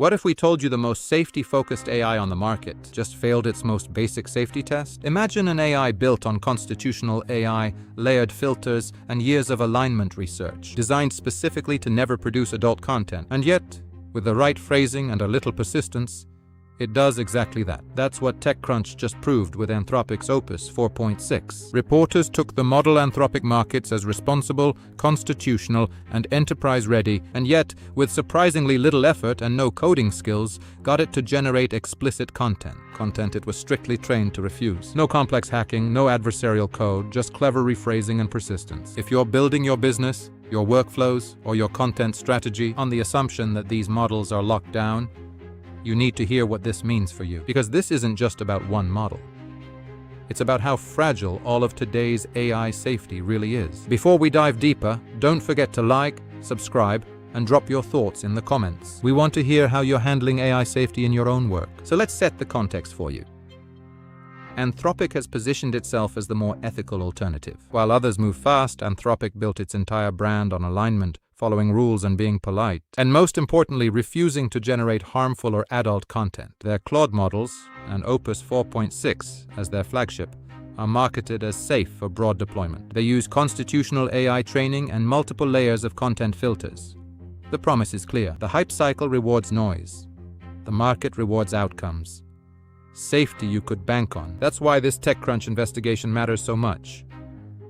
What if we told you the most safety-focused AI on the market just failed its most basic safety test? Imagine an AI built on constitutional AI, layered filters, and years of alignment research, designed specifically to never produce adult content. And yet, with the right phrasing and a little persistence, it does exactly that. That's what TechCrunch just proved with Anthropic's Opus 4.6. Reporters took the model Anthropic markets as responsible, constitutional, and enterprise-ready, and yet, with surprisingly little effort and no coding skills, got it to generate explicit content. Content it was strictly trained to refuse. No complex hacking, no adversarial code, just clever rephrasing and persistence. If you're building your business, your workflows, or your content strategy on the assumption that these models are locked down, you need to hear what this means for you. Because this isn't just about one model. It's about how fragile all of today's AI safety really is. Before we dive deeper, don't forget to like, subscribe, and drop your thoughts in the comments. We want to hear how you're handling AI safety in your own work. So let's set the context for you. Anthropic has positioned itself as the more ethical alternative. While others move fast, Anthropic built its entire brand on alignment, following rules and being polite, and most importantly, refusing to generate harmful or adult content. Their Claude models, and Opus 4.6 as their flagship, are marketed as safe for broad deployment. They use constitutional AI training and multiple layers of content filters. The promise is clear. The hype cycle rewards noise. The market rewards outcomes. Safety you could bank on. That's why this TechCrunch investigation matters so much.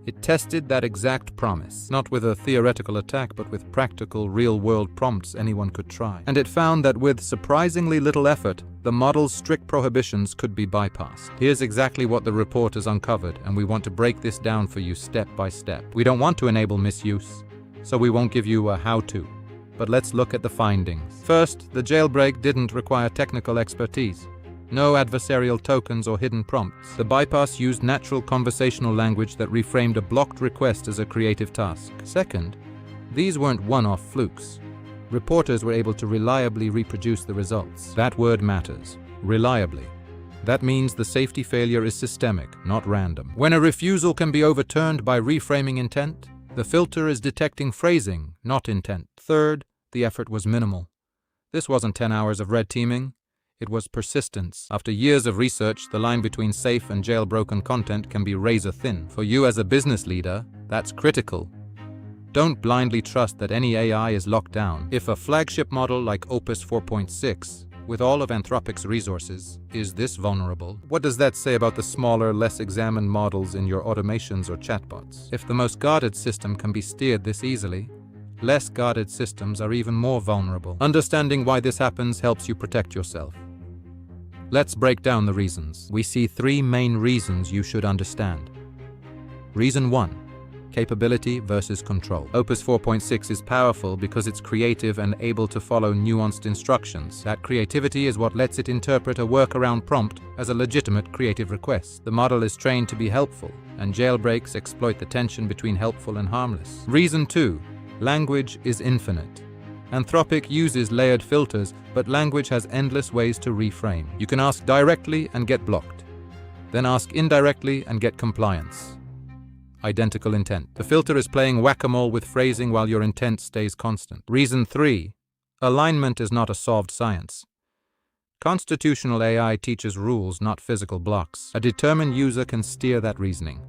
It tested that exact promise, not with a theoretical attack, but with practical, real-world prompts anyone could try. And it found that with surprisingly little effort, the model's strict prohibitions could be bypassed. Here's exactly what the report has uncovered, and we want to break this down for you step by step. We don't want to enable misuse, so we won't give you a how-to. But let's look at the findings. First, the jailbreak didn't require technical expertise. No adversarial tokens or hidden prompts. The bypass used natural conversational language that reframed a blocked request as a creative task. Second, these weren't one-off flukes. Reporters were able to reliably reproduce the results. That word matters. Reliably. That means the safety failure is systemic, not random. When a refusal can be overturned by reframing intent, the filter is detecting phrasing, not intent. Third, the effort was minimal. This wasn't 10 hours of red teaming. It was persistence. After years of research, the line between safe and jailbroken content can be razor thin. For you as a business leader, that's critical. Don't blindly trust that any AI is locked down. If a flagship model like Opus 4.6, with all of Anthropic's resources, is this vulnerable, what does that say about the smaller, less examined models in your automations or chatbots? If the most guarded system can be steered this easily, less guarded systems are even more vulnerable. Understanding why this happens helps you protect yourself. Let's break down the reasons. We see 3 main reasons you should understand. Reason 1. Capability versus control. Opus 4.6 is powerful because it's creative and able to follow nuanced instructions. That creativity is what lets it interpret a workaround prompt as a legitimate creative request. The model is trained to be helpful, and jailbreaks exploit the tension between helpful and harmless. Reason 2. Language is infinite. Anthropic uses layered filters, but language has endless ways to reframe. You can ask directly and get blocked. Then ask indirectly and get compliance. Identical intent. The filter is playing whack-a-mole with phrasing while your intent stays constant. Reason 3. Alignment is not a solved science. Constitutional AI teaches rules, not physical blocks. A determined user can steer that reasoning.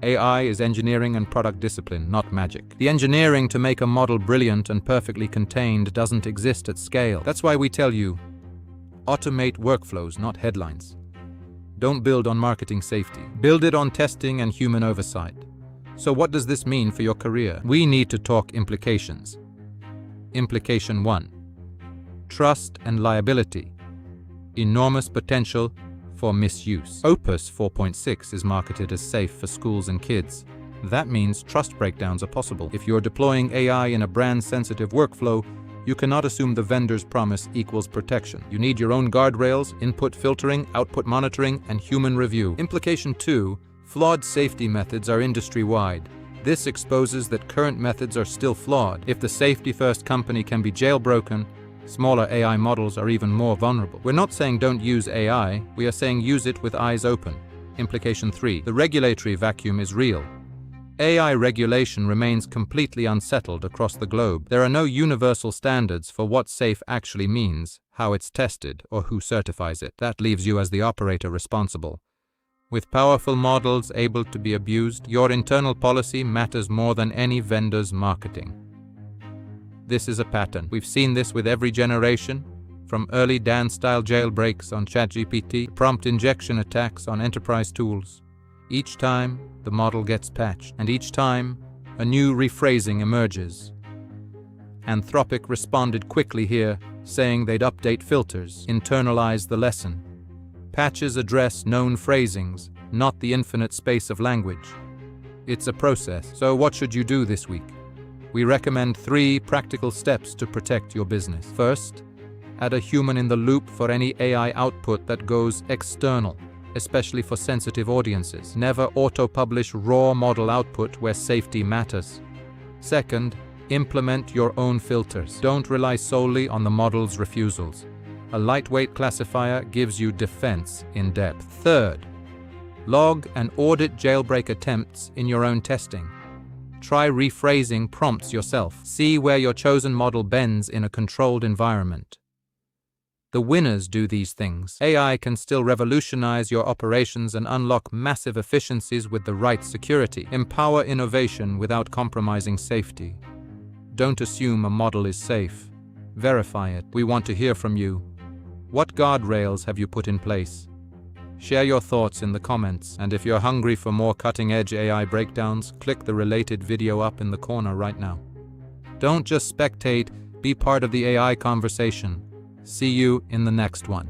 AI is engineering and product discipline, not magic. The engineering to make a model brilliant and perfectly contained doesn't exist at scale. That's why we tell you, automate workflows, not headlines. Don't build on marketing safety. Build it on testing and human oversight. So what does this mean for your career? We need to talk implications. Implication 1. Trust and liability. Enormous potential for misuse. Opus 4.6 is marketed as safe for schools and kids. That means trust breakdowns are possible. If you're deploying AI in a brand-sensitive workflow, you cannot assume the vendor's promise equals protection. You need your own guardrails, input filtering, output monitoring, and human review. Implication 2. Flawed safety methods are industry-wide. This exposes that current methods are still flawed. If the safety-first company can be jailbroken, smaller AI models are even more vulnerable. We're not saying don't use AI, we are saying use it with eyes open. Implication 3. The regulatory vacuum is real. AI regulation remains completely unsettled across the globe. There are no universal standards for what safe actually means, how it's tested, or who certifies it. That leaves you as the operator responsible. With powerful models able to be abused, your internal policy matters more than any vendor's marketing. This is a pattern. We've seen this with every generation, from early Dan-style jailbreaks on ChatGPT, prompt injection attacks on enterprise tools. Each time, the model gets patched, and each time, a new rephrasing emerges. Anthropic responded quickly here, saying they'd update filters, internalize the lesson. Patches address known phrasings, not the infinite space of language. It's a process. So what should you do this week? We recommend 3 practical steps to protect your business. First, add a human in the loop for any AI output that goes external, especially for sensitive audiences. Never auto-publish raw model output where safety matters. Second, implement your own filters. Don't rely solely on the model's refusals. A lightweight classifier gives you defense in depth. Third, log and audit jailbreak attempts in your own testing. Try rephrasing prompts yourself. See where your chosen model bends in a controlled environment. The winners do these things. AI can still revolutionize your operations and unlock massive efficiencies with the right security. Empower innovation without compromising safety. Don't assume a model is safe. Verify it. We want to hear from you. What guardrails have you put in place? Share your thoughts in the comments, and if you're hungry for more cutting-edge AI breakdowns, click the related video up in the corner right now. Don't just spectate, be part of the AI conversation. See you in the next one.